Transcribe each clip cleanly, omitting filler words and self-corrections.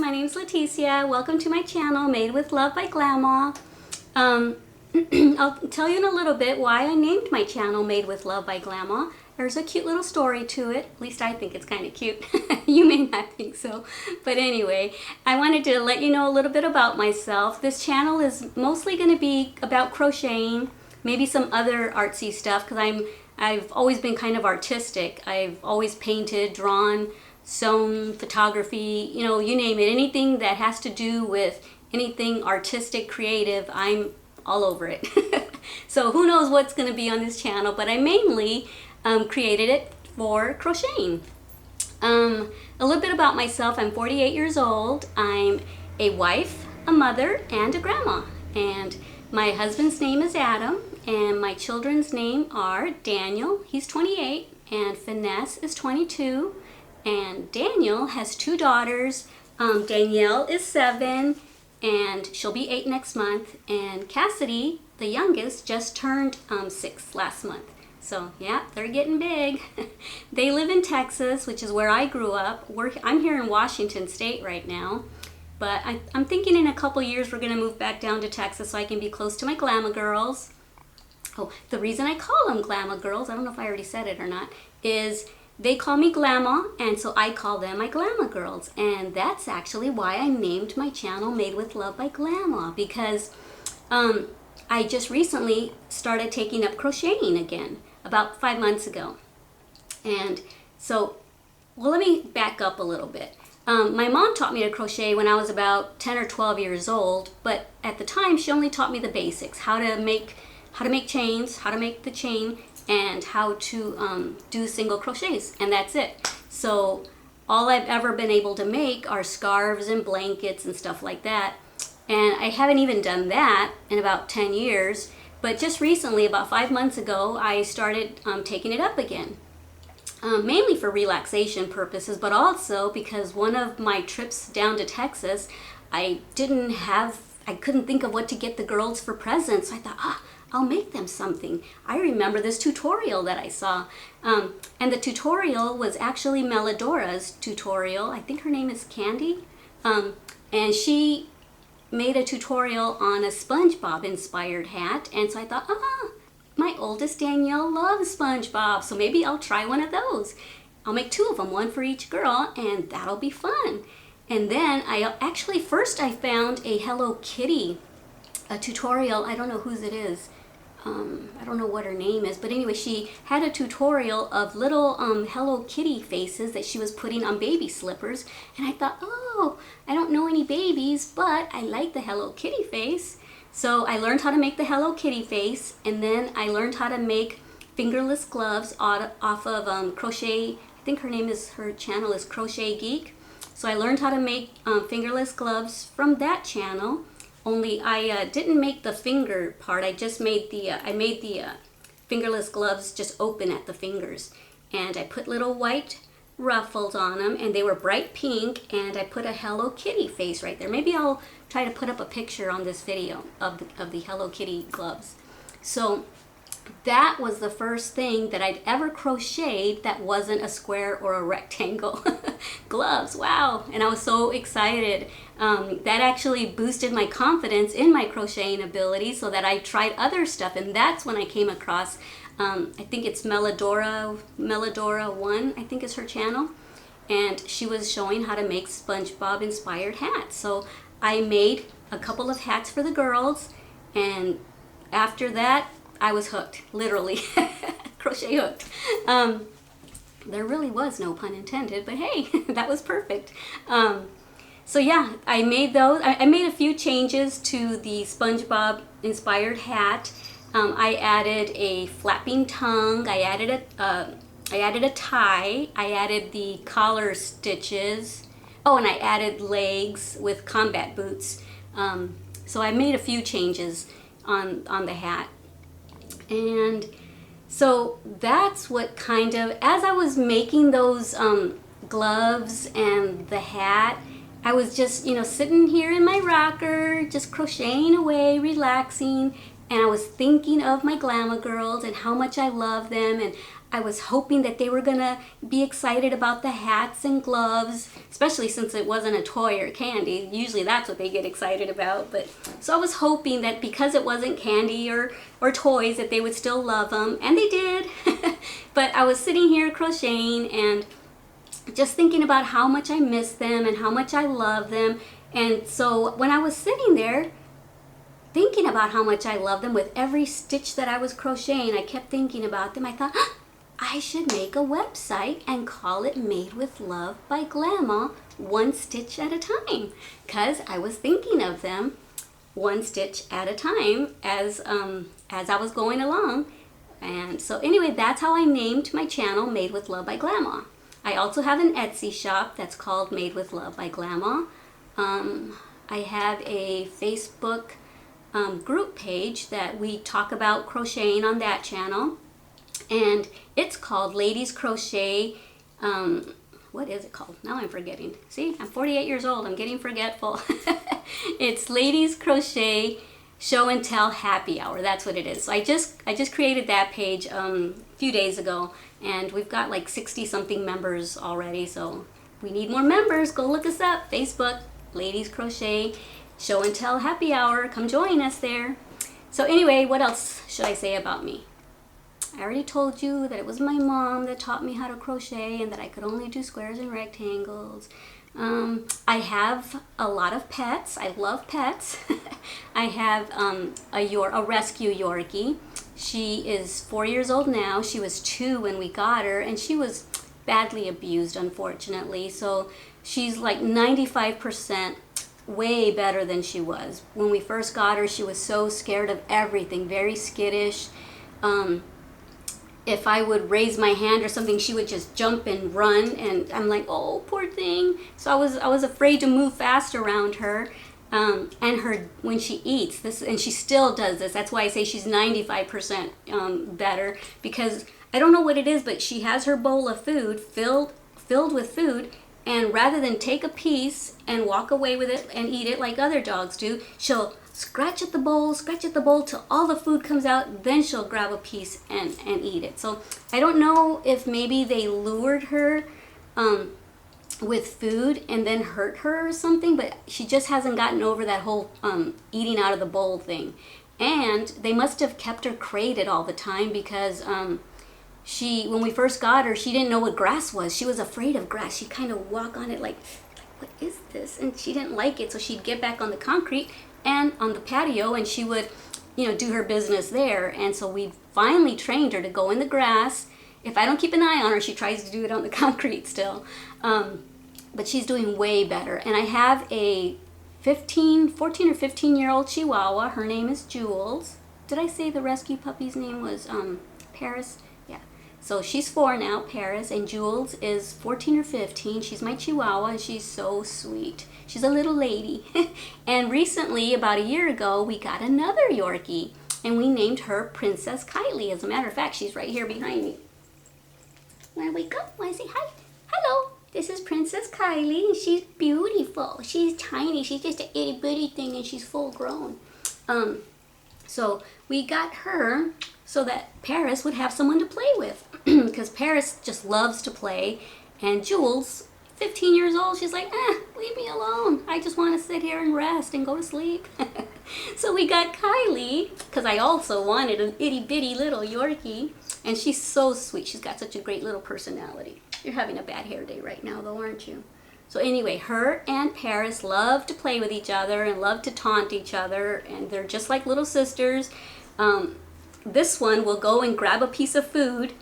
my name's Leticia. Welcome to my channel, Made with Love by Glama. I'll tell you in a little bit why I named my channel Made with Love by Glama. There's a cute little story to it. At least I think it's kind of cute. You may not think so. But anyway, I wanted to let you know a little bit about myself. This channel is mostly going to be about crocheting, maybe some other artsy stuff, because I've always been kind of artistic. I've always painted, drawn, sewn, photography, you know, you name it. Anything that has to do with anything artistic, creative, I'm all over it. So who knows what's going to be on this channel, but I mainly created it for crocheting. A little bit about myself. I'm 48 years old. I'm a wife, a mother, and a grandma. And my husband's name is Adam, and my children's name are Daniel, he's 28, and Finesse is 22. And Daniel has two daughters. Danielle is 7, and she'll be 8 next month. And Cassidy, the youngest, just turned 6 last month. So yeah, they're getting big. They live in Texas, which is where I grew up. I'm here in Washington State right now. But I'm thinking in a couple years we're going to move back down to Texas so I can be close to my Glama girls. Oh, the reason I call them Glama girls, I don't know if I already said it or not, is they call me Glama, and so I call them my Glama girls. And that's actually why I named my channel Made with Love by Glama, because I just recently started taking up crocheting again, about 5 months ago. And so, well, let me back up a little bit. My mom taught me to crochet when I was about 10 or 12 years old, but at the time she only taught me the basics, how to make chains, how to make the chain, and how to do single crochets, and that's it. So all I've ever been able to make are scarves and blankets and stuff like that. And I haven't even done that in about 10 years. But just recently, about 5 months ago, I started taking it up again. Mainly for relaxation purposes, but also because one of my trips down to Texas, I couldn't think of what to get the girls for presents. So I thought, I'll make them something. I remember this tutorial that I saw. And the tutorial was actually Melidora's tutorial. I think her name is Candy. And she made a tutorial on a SpongeBob inspired hat. And so I thought, my oldest Danielle loves SpongeBob, so maybe I'll try one of those. I'll make 2 of them, one for each girl, and that'll be fun. And then first I found a Hello Kitty tutorial. I don't know whose it is. I don't know what her name is, but anyway, she had a tutorial of little Hello Kitty faces that she was putting on baby slippers, and I thought, I don't know any babies, but I like the Hello Kitty face. So I learned how to make the Hello Kitty face, and then I learned how to make fingerless gloves off of Crochet. I think her channel is Crochet Geek. So I learned how to make fingerless gloves from that channel. Only I didn't make the finger part. I just made the fingerless gloves just open at the fingers, and I put little white ruffles on them, and they were bright pink, and I put a Hello Kitty face right there. Maybe I'll try to put up a picture on this video of the Hello Kitty gloves. So that was the first thing that I'd ever crocheted that wasn't a square or a rectangle. Gloves, wow. And I was so excited. That actually boosted my confidence in my crocheting ability, so that I tried other stuff, and that's when I came across, I think it's Melodora 1, I think is her channel, and she was showing how to make SpongeBob inspired hats. So I made a couple of hats for the girls, and after that I was hooked, literally. Crochet hooked. There really was no pun intended, but hey, that was perfect. So yeah, I made those. I made a few changes to the SpongeBob inspired hat. I added a flapping tongue. I added a tie. I added the collar stitches. Oh, and I added legs with combat boots. So I made a few changes on the hat. And so that's what kind of, as I was making those gloves and the hat, I was just, sitting here in my rocker, just crocheting away, relaxing, and I was thinking of my Glama girls and how much I love them, and I was hoping that they were gonna be excited about the hats and gloves, especially since it wasn't a toy or candy. Usually that's what they get excited about. But so I was hoping that because it wasn't candy or toys, that they would still love them, and they did. But I was sitting here crocheting and just thinking about how much I miss them and how much I love them. And so when I was sitting there thinking about how much I love them, with every stitch that I was crocheting, I kept thinking about them. I thought, I should make a website and call it Made with Love by Glama, one stitch at a time, because I was thinking of them one stitch at a time as I was going along. And so anyway, that's how I named my channel Made with Love by Glama. I also have an Etsy shop that's called Made with Love by Glama. I have a Facebook group page that we talk about crocheting on that channel, and it's called Ladies Crochet. What is it called? Now I'm forgetting. See, I'm 48 years old. I'm getting forgetful. It's Ladies Crochet Show and Tell Happy Hour. That's what it is. So I just created that page a few days ago, and we've got like 60 something members already. So we need more members. Go look us up. Facebook, Ladies Crochet Show and Tell Happy Hour. Come join us there. So anyway, what else should I say about me? I already told you that it was my mom that taught me how to crochet and that I could only do squares and rectangles. I have a lot of pets. I love pets. I have a rescue Yorkie. She is 4 years old now. She was 2 when we got her, and she was badly abused, unfortunately. So she's like 95% way better than she was. When we first got her, she was so scared of everything, very skittish. If I would raise my hand or something, she would just jump and run, and I'm like, oh, poor thing. So I was afraid to move fast around her. And when she eats this, and she still does this, that's why I say she's 95% better, because I don't know what it is, but she has her bowl of food filled with food, and rather than take a piece and walk away with it and eat it like other dogs do, she'll scratch at the bowl till all the food comes out, then she'll grab a piece and eat it. So I don't know if maybe they lured her with food and then hurt her or something, but she just hasn't gotten over that whole eating out of the bowl thing. And they must have kept her crated all the time, because when we first got her, she didn't know what grass was. She was afraid of grass. She'd kind of walk on it like, what is this? And she didn't like it, so she'd get back on the concrete and on the patio, and she would, do her business there. And so we finally trained her to go in the grass. If I don't keep an eye on her, she tries to do it on the concrete still. But she's doing way better. And I have a 14 or 15-year-old Chihuahua. Her name is Jules. Did I say the rescue puppy's name was Paris? Yeah. So she's 4 now, Paris, and Jules is 14 or 15. She's my Chihuahua, and she's so sweet. She's a little lady. And recently, about a year ago, we got another Yorkie, and we named her Princess Kylie. As a matter of fact, she's right here behind me. When I wake up, I say, hi, hello, this is Princess Kylie, and she's beautiful. She's tiny. She's just a itty bitty thing, and she's full grown. So we got her so that Paris would have someone to play with, because Paris just loves to play, and Jules, 15 years old, she's like, leave me alone. I just want to sit here and rest and go to sleep. So we got Kylie, because I also wanted an itty bitty little Yorkie, and she's so sweet. She's got such a great little personality. You're having a bad hair day right now, though, aren't you? So anyway, her and Paris love to play with each other and love to taunt each other, and they're just like little sisters. This one will go and grab a piece of food,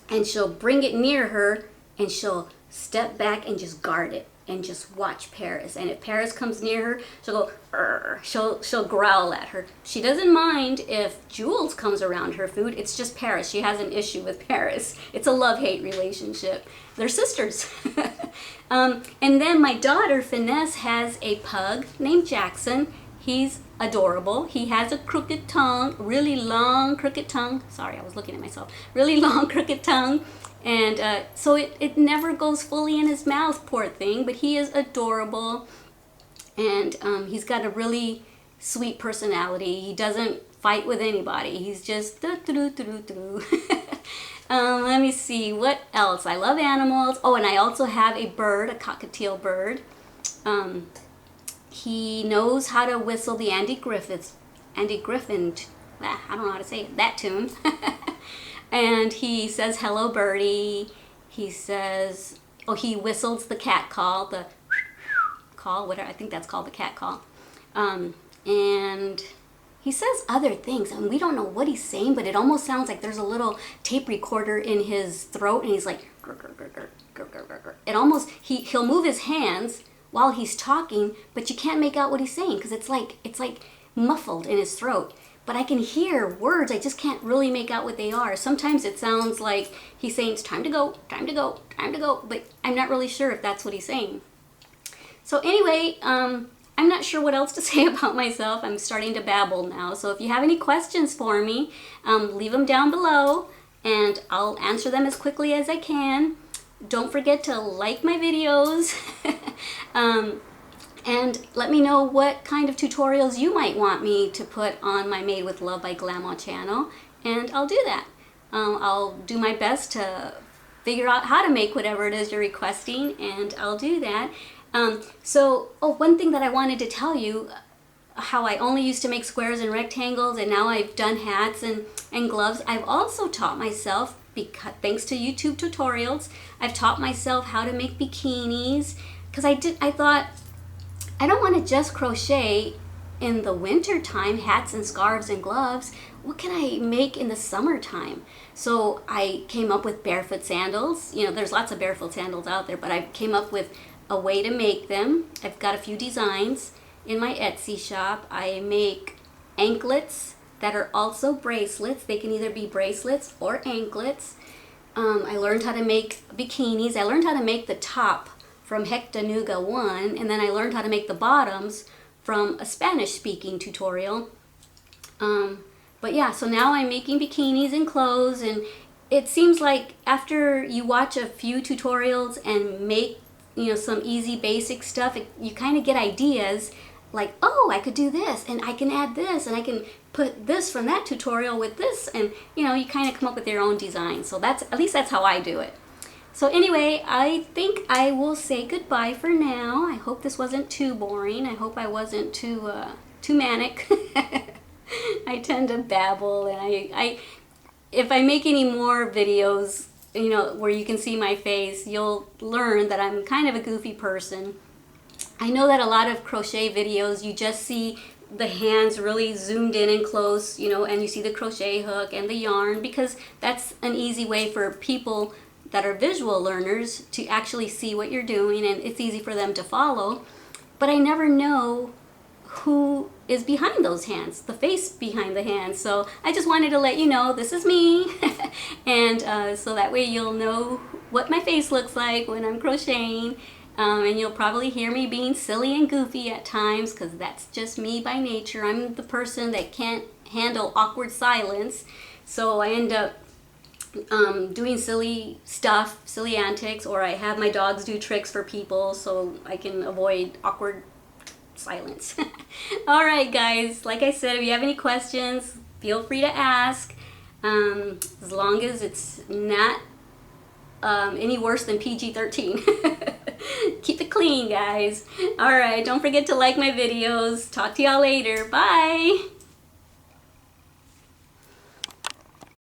and she'll bring it near her, and she'll step back and just guard it and just watch Paris. And if Paris comes near her, she'll go, she'll growl at her. She doesn't mind if Jules comes around her food. It's just Paris. She has an issue with Paris. It's a love-hate relationship. They're sisters. And then my daughter, Finesse, has a pug named Jackson. He's adorable. He has a crooked tongue, really long crooked tongue. Sorry, I was looking at myself. Really long crooked tongue. And so it never goes fully in his mouth, poor thing, but he is adorable. And he's got a really sweet personality. He doesn't fight with anybody. He's just Let me see, what else? I love animals. Oh, and I also have a bird, a cockatiel bird. He knows how to whistle the Andy Griffin, I don't know how to say it, that tune. And he says, hello, birdie. He says, oh, he whistles the cat call, the call, whatever, I think that's called the cat call. And he says other things, and we don't know what he's saying, but it almost sounds like there's a little tape recorder in his throat, and he's like, grr, grr, grr, grr, grr, grr, grr, grr. It almost, he'll move his hands while he's talking, but you can't make out what he's saying, because it's like muffled in his throat. But I can hear words, I just can't really make out what they are. Sometimes it sounds like he's saying, it's time to go, time to go, time to go, but I'm not really sure if that's what he's saying. So anyway, I'm not sure what else to say about myself. I'm starting to babble now. So if you have any questions for me, leave them down below and I'll answer them as quickly as I can. Don't forget to like my videos and let me know what kind of tutorials you might want me to put on my Made with Love by Glama channel, and I'll do that. I'll do my best to figure out how to make whatever it is you're requesting, and I'll do that. One thing that I wanted to tell you, how I only used to make squares and rectangles, and now I've done hats and gloves. I've also taught myself, thanks to YouTube tutorials, I've taught myself how to make bikinis, because I thought, I don't want to just crochet in the winter time, hats and scarves and gloves. What can I make in the summertime? So I came up with barefoot sandals. You know, there's lots of barefoot sandals out there, but I came up with a way to make them. I've got a few designs in my Etsy shop. I make anklets that are also bracelets. They can either be bracelets or anklets. I learned how to make bikinis. I learned how to make the top from Hectanuga 1, and then I learned how to make the bottoms from a Spanish-speaking tutorial. But yeah, so now I'm making bikinis and clothes, and it seems like after you watch a few tutorials and make, you know, some easy basic stuff, you kind of get ideas like, oh, I could do this, and I can add this, and I can put this from that tutorial with this, and you know, you kind of come up with your own design. So that's, at least that's how I do it. So anyway, I think I will say goodbye for now. I hope this wasn't too boring. I hope I wasn't too manic. I tend to babble, and if I make any more videos, you know, where you can see my face, you'll learn that I'm kind of a goofy person. I know that a lot of crochet videos, you just see the hands really zoomed in and close, you know, and you see the crochet hook and the yarn, because that's an easy way for people that are visual learners to actually see what you're doing, and it's easy for them to follow. But I never know who is behind those hands, the face behind the hands. So I just wanted to let you know this is me, and so that way you'll know what my face looks like when I'm crocheting, and you'll probably hear me being silly and goofy at times, because that's just me by nature. I'm the person that can't handle awkward silence, so I end up doing silly stuff, silly antics, or I have my dogs do tricks for people so I can avoid awkward silence. Alright guys, like I said, if you have any questions, feel free to ask, as long as it's not any worse than PG-13. Keep it clean, guys. Alright, don't forget to like my videos. Talk to y'all later. Bye!